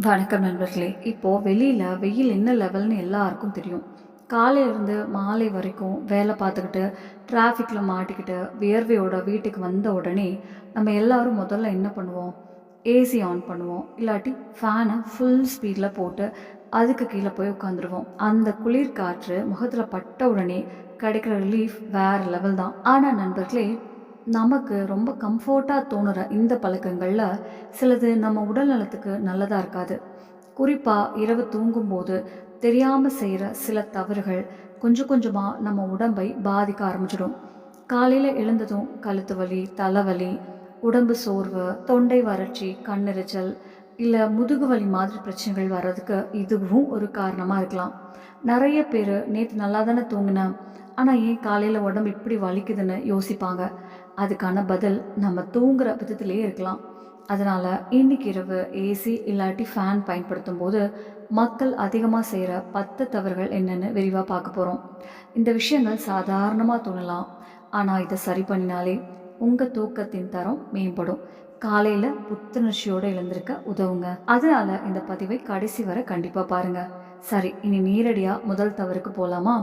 வணக்கம் நண்பர்களே. இப்போது வெளியில் வெயில் என்ன லெவல்னு எல்லாருக்கும் தெரியும். காலையிலேருந்து மாலை வரைக்கும் வேலை பார்த்துக்கிட்டு டிராஃபிக்கில் மாட்டிக்கிட்டு வியர்வையோட வீட்டுக்கு வந்த உடனே நம்ம எல்லாரும் முதல்ல என்ன பண்ணுவோம்? ஏசி ஆன் பண்ணுவோம். இல்லாட்டி ஃபேனை ஃபுல் ஸ்பீடில் போட்டு அதுக்கு கீழே போய் உட்காந்துருவோம். அந்த குளிர் காற்று முகத்தில் பட்ட உடனே கிடைக்கிற ரிலீஃப் வேறு லெவல் தான். ஆனால் நண்பர்களே, நமக்கு ரொம்ப கம்ஃபர்ட்டாக தோணுற இந்த பழக்கங்களில் சிலது நம்ம உடல் நலத்துக்கு நல்லதாக இருக்காது. குறிப்பாக இரவு தூங்கும்போது தெரியாமல் செய்கிற சில தவறுகள் கொஞ்சம் கொஞ்சமாக நம்ம உடம்பை பாதிக்க ஆரம்பிச்சிடும். காலையில் எழுந்ததும் கழுத்து வலி, தலைவலி, உடம்பு சோர்வு, தொண்டை வறட்சி, கண்ணெரிச்சல், இல்லை முதுகு வலி மாதிரி பிரச்சனைகள் வர்றதுக்கு இதுவும் ஒரு காரணமாக இருக்கலாம். நிறைய பேர் நேற்று நல்லா தானே தூங்கினேன், ஆனால் ஏன் காலையில் உடம்பு இப்படி வலிக்குதுன்னு யோசிப்பாங்க. அதுக்கான பதில் நம்ம தூங்குகிற விதத்திலே இருக்கலாம். அதனால் இன்னைக்கு இரவு ஏசி இல்லாட்டி ஃபேன் பயன்படுத்தும் போது மக்கள் அதிகமாக செய்கிற 10 தவறுகள் என்னென்னு விரிவாக பார்க்க போகிறோம். இந்த விஷயங்கள் சாதாரணமாக தோணலாம், ஆனால் இதை சரி பண்ணினாலே உங்கள் தூக்கத்தின் தரம் மேம்படும். காலையில் புத்துணர்ச்சியோடு எழுந்திருக்க உதவுங்க. அதனால் இந்த பதிவை கடைசி வரை கண்டிப்பாக பாருங்கள். சரி, இனி நேரடியாக முதல் தவறுக்கு போகலாமா?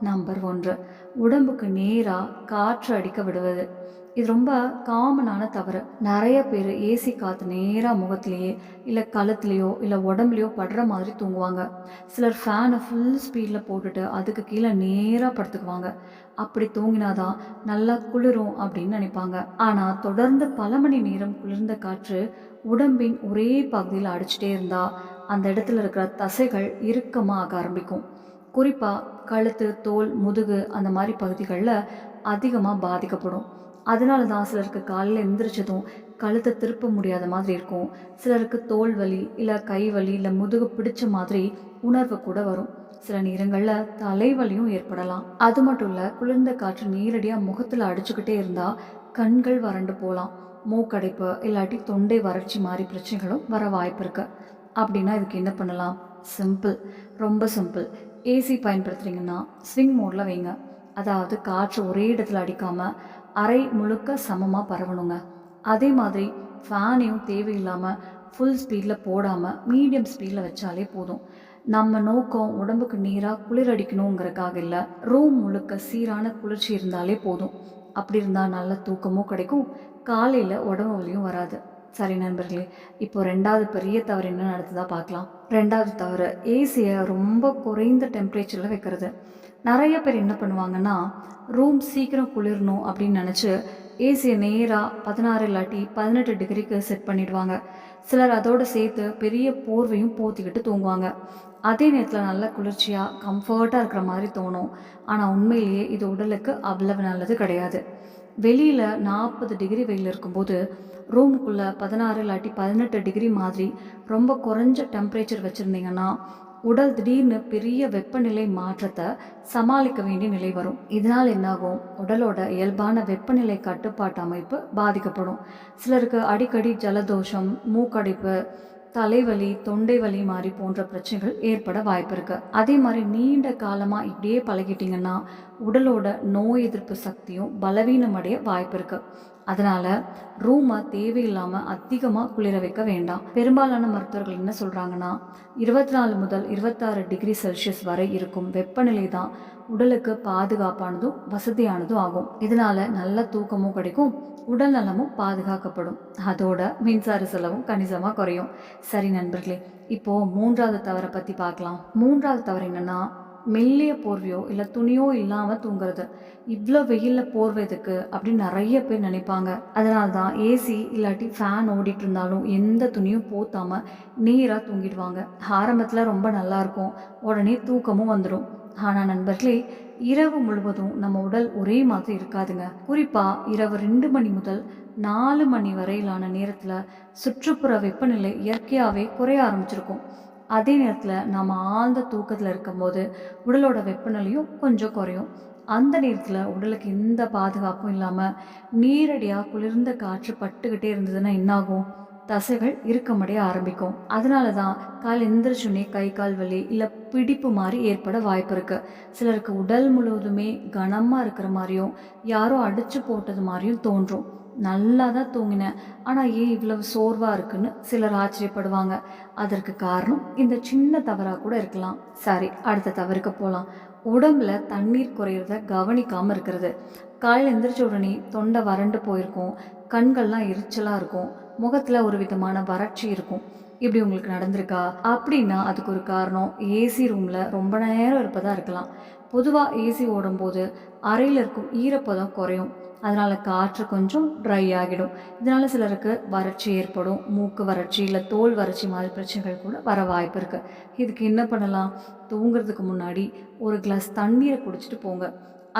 நம்பர் 1, உடம்புக்கு நேராக காற்று அடிக்க விடுவது. இது ரொம்ப காமனான தவறு. நிறைய பேர் ஏசி காற்று நேராக முகத்திலேயே இல்லை கழுத்துலேயோ இல்லை உடம்புலையோ படுற மாதிரி தூங்குவாங்க. சிலர் ஃபேனை ஃபுல் ஸ்பீடில் போட்டுட்டு அதுக்கு கீழே நேராக படுத்துக்குவாங்க. அப்படி தூங்கினாதான் நல்லா குளிரும் அப்படின்னு நினைப்பாங்க. ஆனால் தொடர்ந்து பல மணி நேரம் குளிர்ந்த காற்று உடம்பின் ஒரே பகுதியில் அடிச்சுட்டே இருந்தால் அந்த இடத்துல இருக்கிற தசைகள் இறுக்கமாக ஆக ஆரம்பிக்கும். குறிப்பாக கழுத்து, தோல், முதுகு அந்த மாதிரி பகுதிகளில் அதிகமாக பாதிக்கப்படும். அதனால தான் சிலருக்கு காலையில் எந்திரிச்சதும் கழுத்தை திருப்ப முடியாத மாதிரி இருக்கும். சிலருக்கு தோல் வலி, இல்லை கை வலி, இல்லை முதுகு பிடிச்ச மாதிரி உணர்வு கூட வரும். சில நேரங்களில் தலைவலியும் ஏற்படலாம். அது மட்டும் இல்லை, குளிர்ந்த காற்று நேரடியாக முகத்தில் அடிச்சுக்கிட்டே இருந்தால் கண்கள் வறண்டு போகலாம். மூக்கடைப்பு இல்லாட்டி தொண்டை வறட்சி மாதிரி பிரச்சனைகளும் வர வாய்ப்பு இருக்கு. அப்படின்னா இதுக்கு என்ன பண்ணலாம்? சிம்பிள், ரொம்ப சிம்பிள். ஏசி பயன்படுத்துகிறீங்கன்னா ஸ்விங் மோடில் வைங்க. அதாவது காற்று ஒரே இடத்துல அடிக்காமல் அறை முழுக்க சமமாக பரவணுங்க. அதே மாதிரி ஃபேனையும் தேவையில்லாமல் ஃபுல் ஸ்பீடில் போடாமல் மீடியம் ஸ்பீடில் வச்சாலே போதும். நம்ம நோக்கம் உடம்புக்கு நீராக குளிர் அடிக்கணுங்கிறக்காக இல்லை, ரூம் முழுக்க சீரான குளிர்ச்சி இருந்தாலே போதும். அப்படி இருந்தால் நல்ல தூக்கமும் கிடைக்கும், காலையில் உடம்பு வலியும் வராது. சரி நண்பர்களே, இப்போ ரெண்டாவது பெரிய தவறு என்ன நடத்துதா பார்க்கலாம். ரெண்டாவது தவறு, ஏசியை ரொம்ப குறைந்த டெம்பரேச்சரில் வைக்கிறது. நிறைய பேர் என்ன பண்ணுவாங்கன்னா, ரூம் சீக்கிரம் குளிரணும் அப்படின்னு நினச்சி ஏசியை நேராக 16 இல்லாட்டி 18 டிகிரிக்கு செட் பண்ணிடுவாங்க. சிலர் அதோடு சேர்த்து பெரிய போர்வையும் போத்திக்கிட்டு தூங்குவாங்க. அதே நேரத்தில் நல்ல குளிர்ச்சியாக கம்ஃபர்ட்டாக இருக்கிற மாதிரி தோணும். ஆனால் உண்மையிலேயே இது உடலுக்கு அவ்வளவு நல்லது கிடையாது. வெளியில் 40 டிகிரி வெயில் இருக்கும்போது ரூமுக்குள்ளே 16 இல்லாட்டி 18 டிகிரி மாதிரி ரொம்ப குறைஞ்ச டெம்பரேச்சர் வச்சுருந்தீங்கன்னா உடல் திடீர்னு பெரிய வெப்பநிலை மாற்றத்தை சமாளிக்க வேண்டிய நிலை வரும். இதனால் என்னாகும்? உடலோட இயல்பான வெப்பநிலை கட்டுப்பாட்டு அமைப்பு பாதிக்கப்படும். சிலருக்கு அடிக்கடி ஜலதோஷம், மூக்கடைப்பு, தலைவலி, தொண்டை வலி மாதிரி போன்ற பிரச்சனைகள் ஏற்பட வாய்ப்பு இருக்கு. அதே மாதிரி நீண்ட காலமாக இப்படியே பழகிட்டீங்கன்னா உடலோட நோய் எதிர்ப்பு சக்தியும் பலவீனமடைய வாய்ப்பு இருக்கு. அதனால ரூமை தேவையில்லாமல் அதிகமாக குளிர வைக்க வேண்டாம். பெரும்பாலான மருத்துவர்கள் என்ன சொல்கிறாங்கன்னா, 24 முதல் 26 டிகிரி செல்சியஸ் வரை இருக்கும் வெப்பநிலை தான் உடலுக்கு பாதுகாப்பானதும் வசதியானதும் ஆகும். இதனால நல்ல தூக்கமும் கிடைக்கும், உடல் நலமும் பாதுகாக்கப்படும். அதோட மின்சார செலவும் கணிசமாக குறையும். சரி நண்பர்களே, இப்போது மூன்றாவது தவறை பற்றி பார்க்கலாம். மூன்றாவது தவறு என்னென்னா, மெல்லிய போர்வையோ இல்லை துணியோ இல்லாமல் தூங்குறது. இவ்வளோ வெயிலில் போர்வை எதுக்கு அப்படின்னு நிறைய பேர் நினைப்பாங்க. அதனால தான் ஏசி இல்லாட்டி ஃபேன் ஓடிட்டு இருந்தாலும் எந்த துணியும் போத்தாமல் நேராக தூங்கிடுவாங்க. ஆரம்பத்தில் ரொம்ப நல்லாயிருக்கும், உடனே தூக்கமும் வந்துடும். ஆனால் நண்பர்களே, இரவு முழுவதும் நம்ம உடல் ஒரே மாதிரி இருக்காதுங்க. குறிப்பாக இரவு 2 மணி முதல் 4 மணி வரையிலான நேரத்தில் சுற்றுப்புற வெப்பநிலை இயற்கையாகவே குறைய ஆரம்பிச்சிருக்கும். அதே நேரத்தில் நம்ம ஆழ்ந்த தூக்கத்தில் இருக்கும்போது உடலோட வெப்பநிலையும் கொஞ்சம் குறையும். அந்த நேரத்தில் உடலுக்கு எந்த பாதுகாப்பும் இல்லாமல் நேரடியாக குளிர்ந்த காற்று பட்டுக்கிட்டே இருந்ததுன்னா என்னாகும்? தசைகள் இறுக்கமடைய ஆரம்பிக்கும். அதனால தான் கால் எந்திரிச்சுனே கை கால் வலி இல்லை பிடிப்பு மாதிரி ஏற்பட வாய்ப்பு இருக்குது. சிலருக்கு உடல் முழுவதுமே கனமாக இருக்கிற மாதிரியும் யாரோ அடித்து போட்டது மாதிரியும் தோன்றும். நல்லா தான் தூங்கினேன், ஆனால் ஏன் இவ்வளவு சோர்வாக இருக்குன்னு சிலர் ஆச்சரியப்படுவாங்க. அதற்கு காரணம் இந்த சின்ன தவறாக கூட இருக்கலாம். சரி, அடுத்த தவறுக்கு போகலாம். உடம்புல தண்ணீர் குறையிறத கவனிக்காமல் இருக்கிறது. காலையில் எந்திரிச்ச உடனே தொண்டை வறண்டு போயிருக்கும், கண்கள்லாம் எரிச்சலாக இருக்கும், முகத்தில் ஒரு விதமான வறட்சி இருக்கும். இப்படி உங்களுக்கு நடந்திருக்கா? அப்படின்னா அதுக்கு ஒரு காரணம் ஏசி ரூமில் ரொம்ப நேரம் இருப்பதாக இருக்கலாம். பொதுவாக ஏசி ஓடும்போது அறையில் இருக்கும் ஈரப்பதம் குறையும். அதனால் காற்று கொஞ்சம் ட்ரை ஆகிடும். இதனால் சிலருக்கு வறட்சி ஏற்படும். மூக்கு வறட்சி இல்லை தோல் வறட்சி மாதிரி பிரச்சனைகள் கூட வர வாய்ப்பு இருக்குது. இதுக்கு என்ன பண்ணலாம்? தூங்குறதுக்கு முன்னாடி ஒரு கிளாஸ் தண்ணீரை குடிச்சிட்டு போங்க.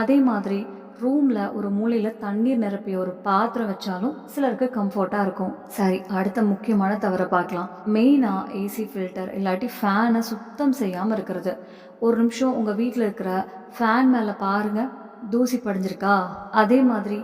அதே மாதிரி ரூமில் ஒரு மூலையில் தண்ணீர் நிரப்பிய ஒரு பாத்திரம் வச்சாலும் சிலருக்கு கம்ஃபர்ட்டாக இருக்கும். சரி, அடுத்த முக்கியமான தவறை பார்க்கலாம். மெயினாக ஏசி ஃபில்டர் இல்லாட்டி ஃபேனை சுத்தம் செய்யாமல் இருக்கிறது. ஒரு நிமிஷம் உங்கள் வீட்டில் இருக்கிற ஃபேன் மேலே பாருங்கள், தூசி படிஞ்சிருக்கா? அதே மாதிரி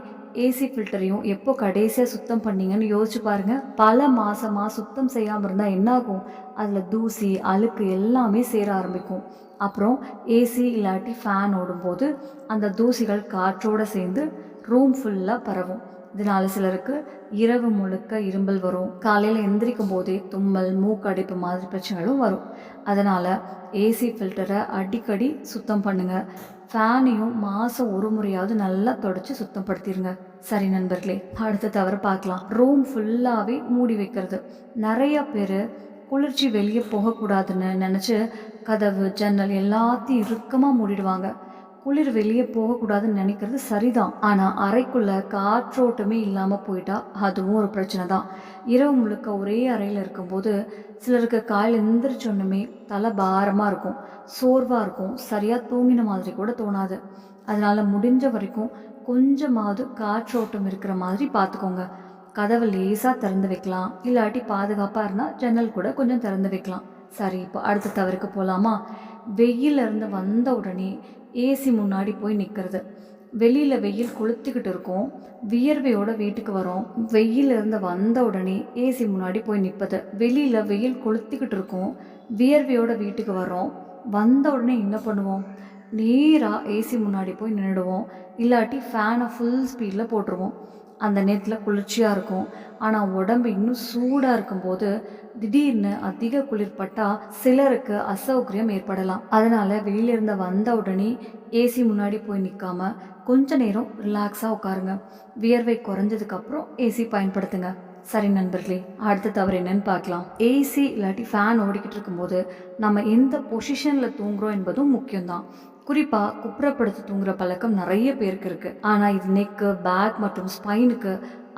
ஏசி ஃபில்டரையும் எப்போ கடைசியாக சுத்தம் பண்ணீங்கன்னு யோசிச்சு பாருங்கள். பல மாதமாக சுத்தம் செய்யாமல் இருந்தால் என்னாகும்? அதில் தூசி அழுக்கு எல்லாமே சேர ஆரம்பிக்கும். அப்புறம் ஏசி இல்லாட்டி ஃபேன் ஓடும்போது அந்த தூசிகள் காற்றோடு சேர்ந்து ரூம் ஃபுல்லாக பரவும். இதனால் சிலருக்கு இரவு முழுக்க இரும்பல் வரும். காலையில் எந்திரிக்கும் போதே தும்மல் மூக்கடைப்பு மாதிரி பிரச்சனைகளும் வரும். அதனால் ஏசி ஃபில்டரை அடிக்கடி சுத்தம் பண்ணுங்கள். ஃபேனையும் மாதம் ஒரு முறையாவது நல்லா தொடச்சி சுத்தப்படுத்திடுங்க. சரி நண்பர்களே, அடுத்த தவிர பார்க்கலாம். ரூம் ஃபுல்லாகவே மூடி வைக்கிறது. நிறைய பேர் குளிர்ச்சி வெளியே போகக்கூடாதுன்னு நினச்சி கதவு ஜன்னல் எல்லாத்தையும் இறுக்கமாக மூடிடுவாங்க. குளிர் வெளியே போகக்கூடாதுன்னு நினைக்கிறது சரிதான், ஆனால் அறைக்குள்ளே காற்றோட்டமே இல்லாமல் போயிட்டா அதுவும் ஒரு பிரச்சனை தான். இரவு முழுக்க ஒரே அறையில் இருக்கும்போது சிலருக்கு காலையில் எந்திரிச்சொன்னுமே தலை பாரமாக இருக்கும், சோர்வாக இருக்கும், சரியாக தூங்கின மாதிரி கூட தோணாது. அதனால் முடிஞ்ச வரைக்கும் கொஞ்சமாவது காற்றோட்டம் இருக்கிற மாதிரி பார்த்துக்கோங்க. கதவை லேசாக திறந்து வைக்கலாம், இல்லாட்டி பாதுகாப்பாக இருந்தால் ஜன்னல் கூட கொஞ்சம் திறந்து வைக்கலாம். சரி, இப்போ அடுத்த தவறுக்கு போகலாமா? வெயிலிருந்து வந்த உடனே ஏசி முன்னாடி போய் நிற்கிறது. வெளியில் வெயில் கொளுத்திக்கிட்டு இருக்கும், வியர்வையோட வீட்டுக்கு வரோம். வெயிலிருந்து வந்த உடனே ஏசி முன்னாடி போய் நிற்பது. வெளியில் வெயில் கொளுத்திக்கிட்டு இருக்கும், வியர்வையோட வீட்டுக்கு வரோம். வந்த உடனே என்ன பண்ணுவோம்? நேராக ஏசி முன்னாடி போய் நின்றுடுவோம், இல்லாட்டி ஃபேனை ஃபுல் ஸ்பீடில் போட்டுருவோம். அந்த நேரத்தில் குளிர்ச்சியாக இருக்கும், ஆனால் உடம்பு இன்னும் சூடாக இருக்கும்போது திடீர்னு அதிக குளிர்பட்டால் சிலருக்கு அசௌகரியம் ஏற்படலாம். அதனால் வெளியிலிருந்து வந்த உடனே ஏசி முன்னாடி போய் நிற்காம கொஞ்ச நேரம் ரிலாக்ஸாக உட்காருங்க. வியர்வை குறைஞ்சதுக்கப்புறம் ஏசி பயன்படுத்துங்க. சரி நண்பர்களே, அடுத்த தவறு என்னன்னு பார்க்கலாம். ஏசி இல்லாட்டி ஃபேன் ஓடிக்கிட்டு இருக்கும்போது நம்ம எந்த பொசிஷனில் தூங்குறோம் என்பதும் முக்கியம்தான். குறிப்பாக குப்புறப்படுத்தி தூங்குற பழக்கம் நிறைய பேருக்கு இருக்குது. ஆனால் இது நெக்கு, பேக் மற்றும் ஸ்பைனுக்கு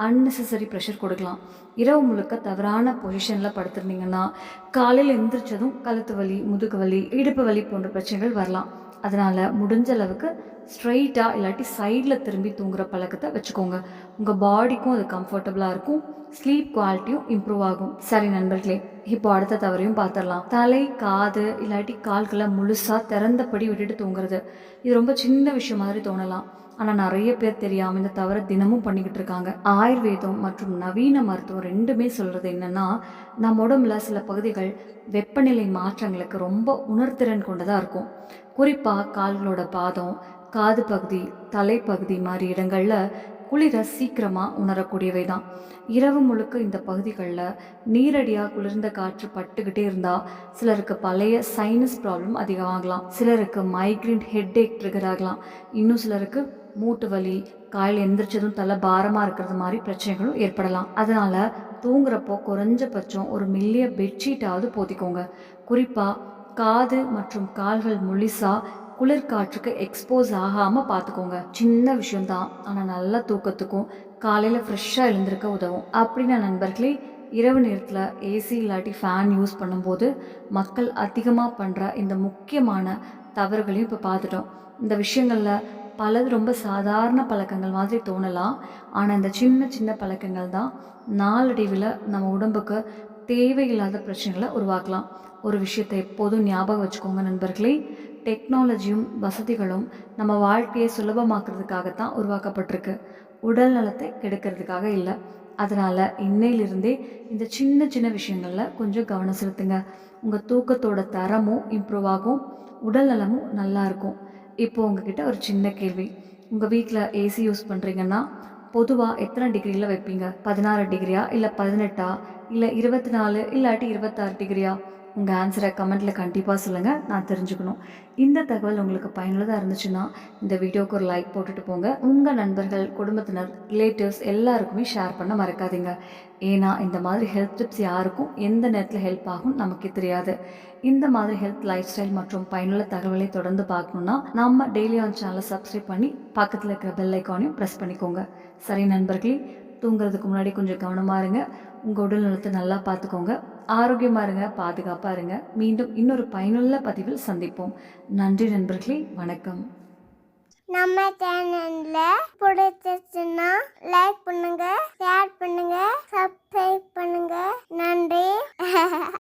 அன்னெசரி ப்ரெஷர் கொடுக்கலாம். இரவு முழுக்க தவறான பொசிஷனில் படுத்துருந்தீங்கன்னா காலையில் எந்திரிச்சதும் கழுத்து வலி, முதுகு வலி, இடுப்பு வலி போன்ற பிரச்சனைகள் வரலாம். அதனால் முடிஞ்ச அளவுக்கு ஸ்ட்ரைட்டாக இல்லாட்டி சைடில் திரும்பி தூங்குற பழக்கத்தை வச்சுக்கோங்க. உங்கள் பாடிக்கும் அது கம்ஃபர்டபுளாக இருக்கும், ஸ்லீப் குவாலிட்டியும் இம்ப்ரூவ் ஆகும். சரி நண்பர்களே, இப்போ அடுத்த தவறையும் பார்த்துடலாம். தலை, காது இல்லாட்டி கால்களை முழுசாக திறந்தபடி விட்டுட்டு தூங்குறது. இது ரொம்ப சின்ன விஷயம் மாதிரி தோணலாம், ஆனால் நிறைய பேர் தெரியாமல் இந்த தவறை தினமும் பண்ணிக்கிட்டு இருக்காங்க. ஆயுர்வேதம் மற்றும் நவீன மருத்துவம் ரெண்டுமே சொல்கிறது என்னென்னா, நம்ம உடம்புல சில பகுதிகள் வெப்பநிலை மாற்றங்களுக்கு ரொம்ப உணர்திறன் கொண்டதாக இருக்கும். குறிப்பாக கால்களோட பாதம், காது பகுதி, தலைப்பகுதி மாதிரி இடங்களில் குளிரை சீக்கிரமாக உணரக்கூடியவை தான். இரவு முழுக்க இந்த பகுதிகளில் நீரடியாக குளிர்ந்த காற்று பட்டுக்கிட்டே இருந்தால் சிலருக்கு பழைய சைனஸ் ப்ராப்ளம் அதிகமாகலாம், சிலருக்கு மைக்ரேன் ஹெட்டேக் ட்ரிகர் ஆகலாம், இன்னும் சிலருக்கு மூட்டு வலி, காலையில் எந்திரிச்சதும் தலை பாரமாக இருக்கிறது மாதிரி பிரச்சனைகளும் ஏற்படலாம். அதனால் தூங்குறப்போ குறைஞ்சபட்சம் ஒரு மெல்லிய பெட்ஷீட்டாவது போத்திக்கோங்க. குறிப்பாக காது மற்றும் கால்கள் முழுசாக குளிர்காற்றுக்கு எக்ஸ்போஸ் ஆகாமல் பார்த்துக்கோங்க. சின்ன விஷயம்தான், ஆனால் நல்ல தூக்கத்துக்கும் காலையில் ஃப்ரெஷ்ஷாக எழுந்திருக்க உதவும். அப்படின்னா நண்பர்களே, இரவு நேரத்தில் ஏசி இல்லாட்டி ஃபேன் யூஸ் பண்ணும்போது மக்கள் அதிகமாக பண்ணுற இந்த முக்கியமான தவறுகளையும் இப்போ பார்த்துட்டோம். இந்த விஷயங்களில் பலது ரொம்ப சாதாரண பழக்கங்கள் மாதிரி தோணலாம், ஆனால் இந்த சின்ன சின்ன பழக்கங்கள் தான் நாளடைவில் நம்ம உடம்புக்கு தேவையில்லாத பிரச்சனைகளை உருவாக்கலாம். ஒரு விஷயத்தை எப்போதும் ஞாபகம் வச்சுக்கோங்க நண்பர்களே, டெக்னாலஜியும் வசதிகளும் நம்ம வாழ்க்கையை சுலபமாக்குறதுக்காகத்தான் உருவாக்கப்பட்டிருக்கு, உடல் நலத்தை கெடுக்கிறதுக்காக இல்லை. அதனால் இன்னையிலிருந்தே இந்த சின்ன சின்ன விஷயங்களில் கொஞ்சம் கவனம் செலுத்துங்க. உங்கள் தூக்கத்தோட தரமும் இம்ப்ரூவ் ஆகும், உடல் நலமும் நல்லாயிருக்கும். இப்போது உங்ககிட்ட ஒரு சின்ன கேள்வி. உங்கள் வீட்டில் ஏசி யூஸ் பண்ணுறீங்கன்னா பொதுவா எத்தனை டிகிரில வைப்பீங்க? 16 டிகிரியா? இல்ல 18ஆ? இல்ல 24 இல்லாட்டி 26 டிகிரியா? உங்க ஆன்ஸர கமெண்ட்ல கண்டிப்பா சொல்லுங்க. நான் தெரிஞ்சுக்கணும். இந்த தகவல் உங்களுக்கு பயனுள்ளதா இருந்துச்சுன்னா, இந்த வீடியோவுக்கு ஒரு லைக் போட்டுட்டு போங்க. உங்க நண்பர்கள், குடும்பத்தினர், ரிலேட்டிவ்ஸ் எல்லாருக்குமே ஷேர் பண்ண மறக்காதீங்க. ஏன்னா, இந்த மாதிரி ஹெல்த் டிப்ஸ் யாருக்கும் எந்த நேரத்தில ஹெல்ப் ஆகும்னு நமக்கே தெரியாது. இந்த மாதிரி ஹெல்த், லைஃப் ஸ்டைல் மற்றும் பயனுள்ள தகவலை தொடர்ந்து பார்க்கணும்னா, நம்ம டெய்லி ஆன் சேனல சப்ஸ்கிரைப் பண்ணி, பக்கத்தில இருக்கிற பெல் ஐக்கானையும் பிரஸ் பண்ணிக்கோங்க. சரி நண்பர்களே, தூங்குறதுக்கு முன்னாடி கொஞ்சம் கவனமா இருங்க. உங்க உடல் நலத்த நல்லா பார்த்துக்கோங்க. ஆரோக்கியமா இருங்க, பாதுகாப்பா இருங்க. மீண்டும் இன்னொரு பயனுள்ள பதிவில் சந்திப்போம். நன்றி நண்பர்களே! வணக்கம். நம்ம சேனல்ல பிடிச்சிருச்சுன்னா லைக் பண்ணுங்க, ஷேர் பண்ணுங்க, சப்ஸ்கிரைப் பண்ணுங்க. நன்றி.